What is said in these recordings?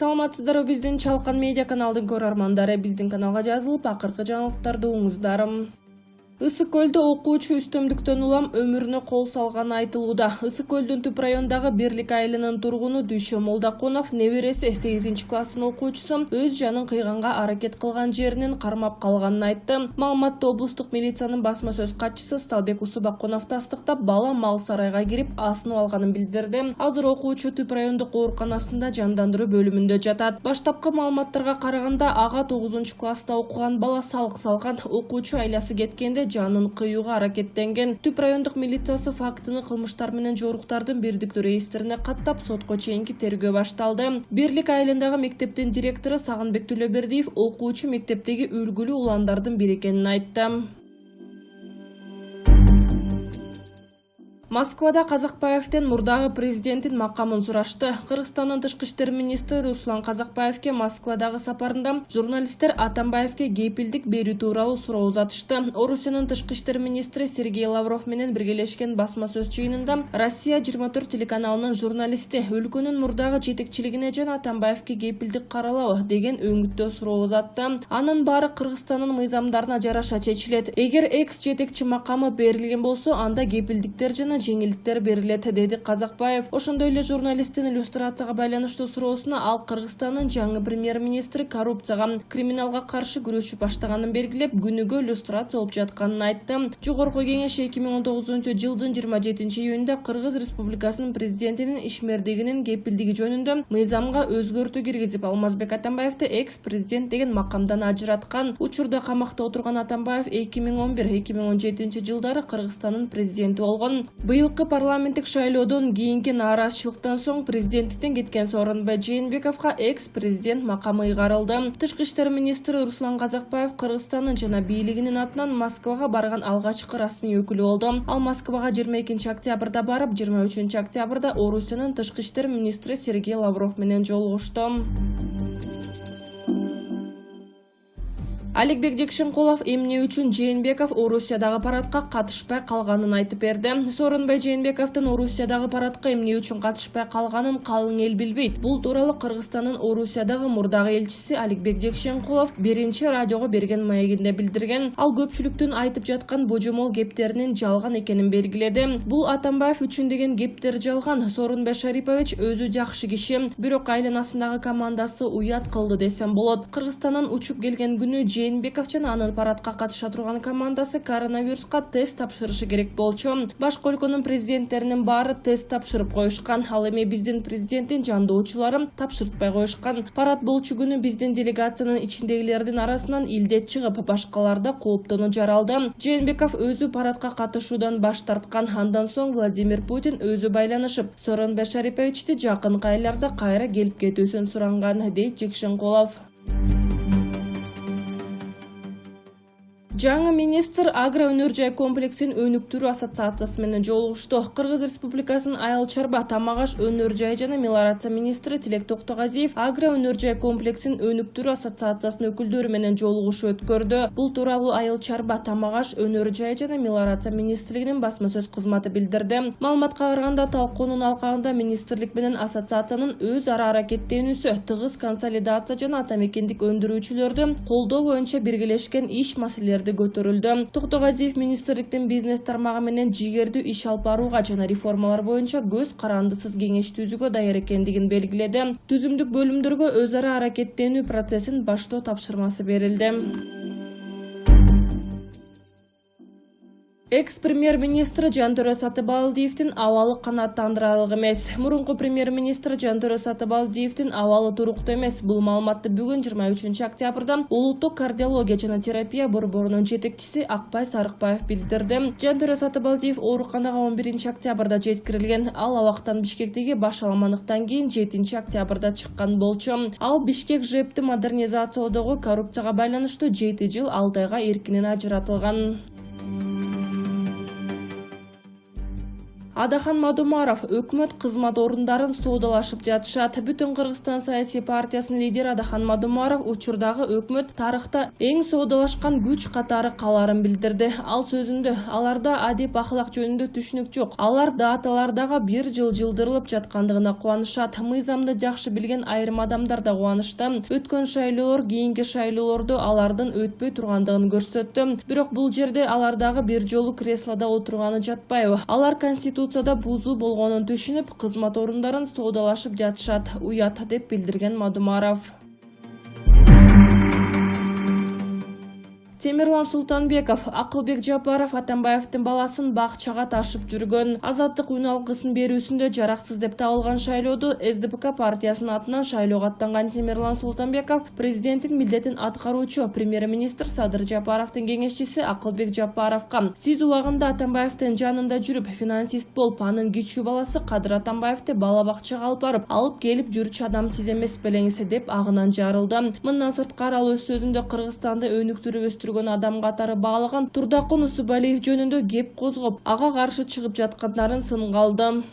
Саламатсыздарбы биздин Чалкан медиа каналдын көрөрмандары, биздин каналга жазылып, акыркы жаңылыктарды уңуздарым. Ысык көлдө окуучу үстөмдүктөн улам өмүрүнө кол салганы айтылууда. Ысык көлдүн түп райондагы Бирлик айылынын тургуну Дүйшө Молдокунов небереси 8 класстын окуучусу өз жанын кыйганга аракет кылган жеринен кармап калганын айтты. Маалыматты облустук милициянын басма сөз катчысы Сталбек Усубакунов тастыктап, бала мал сарайга кирип асынып алганын билдирди. Азыр окуучу түп райондук ооруканасында жандандыруу бөлүмүндө жатат. Баштапкы маалыматтарга караганда ага 9 класста окуган бала салык салган. Окуучу айласы кеткенде жанын кыюуга аракеттенген. Түп райондук милициясы фактыны кылмыштар менен жоруктардын бирдиктүү реестрине каттап, сотко чейинки тергөө башталды. Бирлик айылындагы мектептин директору Сагынбек Төлөбердиев окуучу мектептеги үлгүлүү уландардын бири экенин айтты. Москвада Казакбаевден мурдагы президенттин макамын сурашты. Кыргызстандын тышкы иштер министри Руслан Казакбаевге Москвадагы сапарында журналисттер Атамбаевге кепилдик берүү тууралуу суроо узатышты. Орусиянын тышкы иштер министри Сергей Лавров менен биргелешкен басма сөз жыйынында Россия 24 телеканалынын журналисти өлкөнүн мурдагы жетекчилигине жана Атамбаевге кепилдик каралабы деген өңүттө суроо узатты. Анын баары Кыргызстандын мыйзамдарына жараша чечилет. Эгер экс жетекчи макамы берилген болсо, анда кепилдиктер жана жеңилдиктер берилет, деди Казакбаев. Ошондой эле журналисттин иллюстрацияга байланыштуу суроосуна ал Кыргызстандын жаңы премьер-министри коррупцияга, криминалга каршы күрөшүп баштаганын белгилеп, күнүгө иллюстрация болуп жатканын айтты. Жогорку кеңеш 2019 жылдын 27 июнда Кыргыз Республикасынын президентинин ишмердигинин кепилдиги жөнүндө мыйзамга өзгөртүү киргизип, Алмазбек Атамбаевди экс-президент деген макамдан ажыраткан. Учурда камакта отурган Атамбаев 2011-2017 жылдары Кыргызстандын президенти болгон. Быйылкы парламенттик шайлоодон кийинки нааразычылыктан соң президенттиктен кеткен Сооронбай Жээнбековго экс-президент макамы ыйгарылды. Тышкы иштер министри Руслан Казакбаев Кыргызстандын жана бийлигинин атынан Москвага барган алгачкы расмий өкүлү болду. Ал Москвага 22 октябрда барып, 23 октябрда Орусиянын тышкы иштер министри Сергей Лавров менен жолугушту. Аликбек Жекшенкулов эмне үчүн Жээнбеков Орусиядагы парадка катышпай калганын айтып берди. Сооронбай Жээнбековдун Орусиядагы парадка эмне үчүн катышпай калганын калың эл билбейт. Бул тууралуу Кыргызстандын Орусиядагы мурдагы элчиси Аликбек Жекшенкулов биринчи радиого берген маегинде билдирген. Ал көпчүлүктүн айтып жаткан божомол кептеринин жалган экенин белгиледи. Бул Атамбаев үчүн деген кептер жалган. Сооронбай Шарипович өзү жакшы киши, бирок айланасындагы командасы уят кылды десем болот. Кыргызстандан учуп келген күнү Жээнбеков жана анын парадка катыша турган командасы коронавируска тест тапшырышы керек болчу. Башка өлкөнүн президенттеринин баары тест тапшырып коюшкан. Ал эми биздин президенттин жандоочулары тапшыртпай коюшкан. Парад болчу күнү биздин делегациянын ичиндегилердин арасынан илдет чыгып, башкаларда кооптонуу жаралды. Жээнбеков өзү парадка катышуудан баш тарткан. Андан соң Владимир Путин өзү байланышып, Сооронбай Шариповичти жакынкы айларда кайра келип кетүүсүн суранган, дейт Жекшенкулов. Жаңы министр агро-өнөр-жай комплексин өнүктүрүү ассоциациясы менен жолугушту. Кыргыз Республикасынын айыл чарба, тамак-аш, өнөр-жай жана мелиорация министри Тилек Токтогазиев агро-өнөр-жай комплексин өнүктүрүү ассоциациясынын өкүлдөрү менен жолугушуу өткөрдү. Бул тууралуу айыл чарба, тамак-аш, өнөр-жай жана мелиорация министрлигинин басма сөз кызматы билдирди. Маалыматка караганда, талкуунун алкагында министрлик менен ассоциациянын өз ара аракеттенүүсү, тыгыз консолидация жана атамекендик өндүрүүчүлөрдү колдоо боюнча биргелешкен иш маселелери көтөрүлдү. Токтогазиев министрликтин бизнес тармагы менен жигердүү иш алып барууга жана реформалар боюнча көз карандысыз кеңеш түзүүгө даяр экендигин белгиледи. Түзүмдүк бөлүмдөргө өз ара аракеттенүү процессин баштоо тапшырмасы берилди. Экс-премьер-министр Жантөрө Сатыбалдиевдин абалы канааттандырарлык эмес. Мурунку премьер-министр Жантөрө Сатыбалдиевдин абалы туруктуу эмес. Бул маалыматты бүгүн 23 октябрда Улуттук кардиология жана терапия борборунун жетекчиси Акбай Сарыкбаев билдирди. Жантөрө Сатыбалдиев ооруканага 11 октябрда жеткирилген. Ал абактан Бишкектеги баш аламандыктан кийин 7 октябрда чыккан болчу. Ал Бишкек ЖЭБти модернизациялоодогу коррупцияга байланыштуу 7 жыл 6 айга эркинен ажыратылган. Адахан Мадумаров өкмөт кызмат орундарын соодалашып жатышат. Бүтүн Кыргызстан саясий партиясынын лидери Адахан Мадумаров учурдагы өкмөт тарыхта эң соодалашкан күч катары каларын билдирди. Ал сөзүндө аларда адеп ахлак жөнүндө түшүнүк жок. Алар даталардагы бир жыл жылдырылып жаткандыгына кубанышат. Мыйзамды жакшы билген айрым адамдар да кубанышты. Өткөн шайлоолор кийинки шайлоолордо алардын өтпөй тургандыгын көрсөттү. Бирок бул жерде алардагы бир жолу креслода отурганы жатпайбы? Алар Конституцияда бузуу болгонун түшүнүп, кызмат орундарын соодалашып жатышат. Уят деп билдирген Мадумаров. Темирлан Султанбеков, Акылбек Жапаров Атамбаевдин баласын бакчага ташып жүргөн. Азаттык үн алгысын берүүсүндө жараксыз деп табылган шайлоодо СДПК партиясынын атынан шайлоого аттанган Темирлан Султанбеков президенттин милдетин аткаруучу премьер-министр Садыр Жапаровдун кеңешчиси Акылбек Жапаровго сиз убагында Атамбаевдин жанында жүрүп, финансист болуп, анын кичүү баласы Кадыр Атамбаевди бала бакчага алып келип жүрчү адам сиз эмес белеңиз деп агынан жарылды. Мындан сырткары ал өз сөзүндө Кыргызстанды өнүктүрүп адам катары баглаган Турдакун Усубалиев жөнүндө кеп козгоп, ага каршы чыгып жаткандарын сынга алды.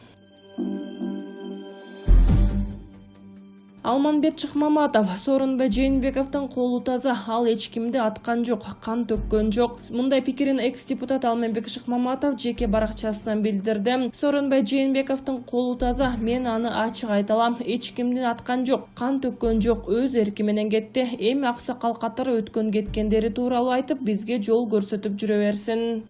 Алманбет Чыкмаматов, Сооронбай Жээнбековдун колу таза, ал эч кимди аткан жок, кан төккөн жок. Мындай пикирин экс-депутат Алманбет Чыкмаматов жеке баракчасынан билдирди. Сооронбай Жээнбековдун колу таза, мен аны ачык айталам, эч кимди аткан жок, кан төккөн жок, өз эрки менен кетти. Эми аксакал катары өткөн кеткендери тууралуу айтып, бизге жол көрсөтүп жүрө берсин.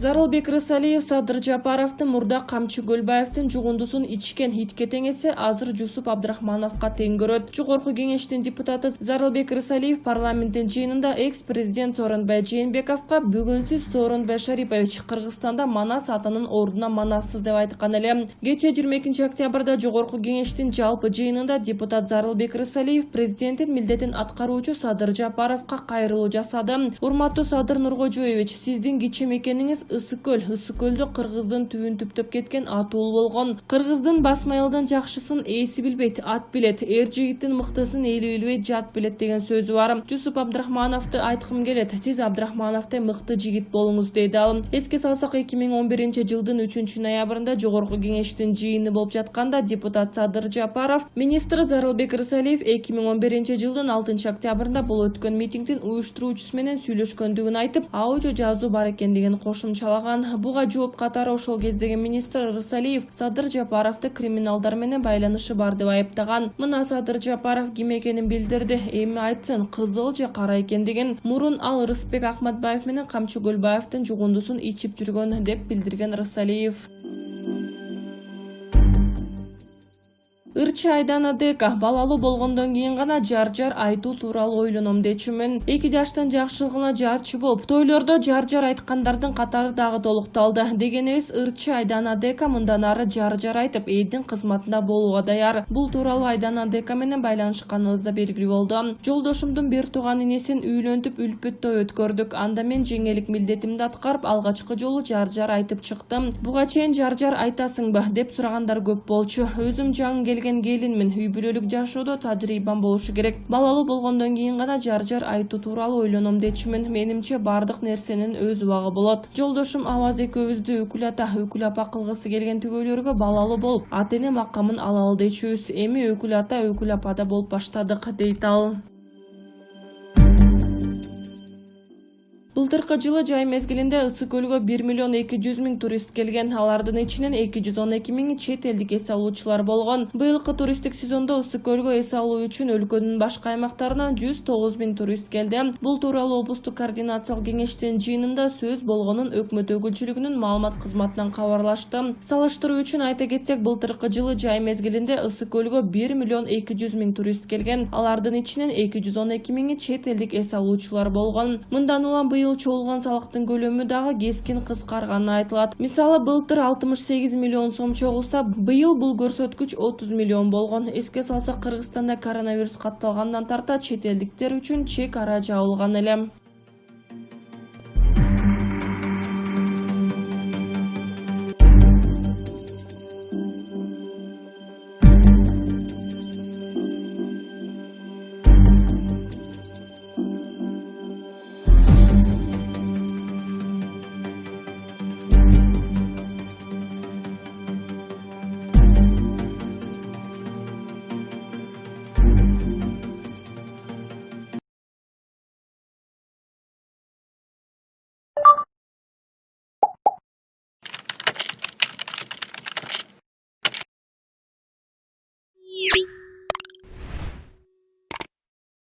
Зарылбек Рысалиев Садыр Жапаровдун мурда Камчы Көлбаевдин жугундусун ичкен итке теңесе азыр Жусуп Абдрахмановго тең көрөт. Жогорку кеңештин депутаты Зарылбек Рысалиев парламенттин жыйынында экс-президент Сооронбай Жээнбековго бүгүн сиз Сооронбай Шарипович Кыргызстанда Манас атынын ордуна манассыз деп айткан эле. Кечээ 22 октябрда жогорку кеңештин жалпы жыйынында депутат Зарылбек Рысалиев президенттин милдетин аткаруучу Садыр Жапаровго кайрылуу жасады. Урматтуу Садыр Нуркожоевич, сиздин кичи мекениңиз Ысыкөлдө кыргыздын түбүн түптөп кеткен атуул болгон. Кыргыздын басмайылдан жакшысын ээси билбейт, ат билет, эр жигиттин мыктысын эли билбейт, жат билет деген сөзү бар. Жусуп Абдрахмановду айткым келет. Сиз Абдрахмановдой мыкты жигит болуңуз дейди ал. Эске салсак 2011-жылдын 3-ноябрында жогорку кеңештин жыйыны болуп жатканда депутат Садыр Жапаров, министр Зарылбек Рысалиев 2011-жылдын 6-октябрында бул өткөн митингдин уюштуруучусу менен сүйлөшкөндүгүн айтып, аудио жазуу бар экендигин кошумчалаган. Буга жооп катары ошол кездеги министр Рысалиев Садыр Жапаровду криминалдар менен байланышы бар деп айыптаган. Мына Садыр Жапаров ким экенин билдирди. Эми айтсын, кызыл же кара экендигин. Мурун ал Рысбек Акматбаев менен Камчы Көлбаевдин жугундусун ичип жүргөн деп билдирген Рысалиев. Ырчы Айдана Дека балалуу болгондон кийин гана жар айтуу тууралуу ойлоном дечүмүн. 2 жаштын жакшылыгына жарчы болуп, тойлордо жар айткандардын катары дагы толукталды. Дегенибиз Ырчы Айдана Дека мындан ары жар айтып, элдин кызматында болууга даяр. Бул тууралуу Айдана Дека менен байланышканыбызда белгилүү болду. Жолдошумдун бир тууган инесин үйлөнтүп, үлпөт той өткөрдүк. Анда мен жеңелик милдетимди аткарып, алгачкы жолу жар айтып чыктым. Буга чейин жар айтасыңбы деп сурагандар көп болчу. Өзүм жаңы келген келинмин, үй бүлөлүк жашоодо тажрыйбам болушу керек. Балалуу болгондон кийин гана жар айтуу тууралуу ойлоном дечүмүн. Менимче бардык нерсенин өз убагы болот. Жолдошум Аваз экөөбүздү өкүл апа кылгысы келген түгөйлөргө балалуу болуп, ата-эне макамын алалы дечүбүз. Эми өкүл апада болуп баштадык, дейт ал. Былтыркы жылы жай мезгилинде Ысыкөлгө 1.200.000 турист келген. Алардын ичинен 212.000 чет элдик эс алуучулар болгон. Быйылкы туристтик сезондо Ысыкөлгө эс алуу үчүн өлкөнүн башка аймактарынан 109.000 турист келди. Бул тууралуу облустук координациялык кеңештин жыйынында сөз болгонун өкмөт өкүлчүлүгүнүн маалымат кызматынан кабарлашты. Салыштыруу үчүн айта кетсек, былтыркы жылы жай мезгилинде Ысыкөлгө 1.200.000 турист келген. Алардын ичинен 212.000 чет элдик эс алуучулар болгон. Мындан улам быйыл чогулган салыктын көлөмү дагы кескин кыскарганы айтылат. Мисалы, былтыр 68 миллион сом чогулса, быйыл бул көрсөткүч 30 миллион болгон. Эске салсак, Кыргызстанда коронавирус катталгандан тарта чет элдиктер үчүн чек ара жабылган эле.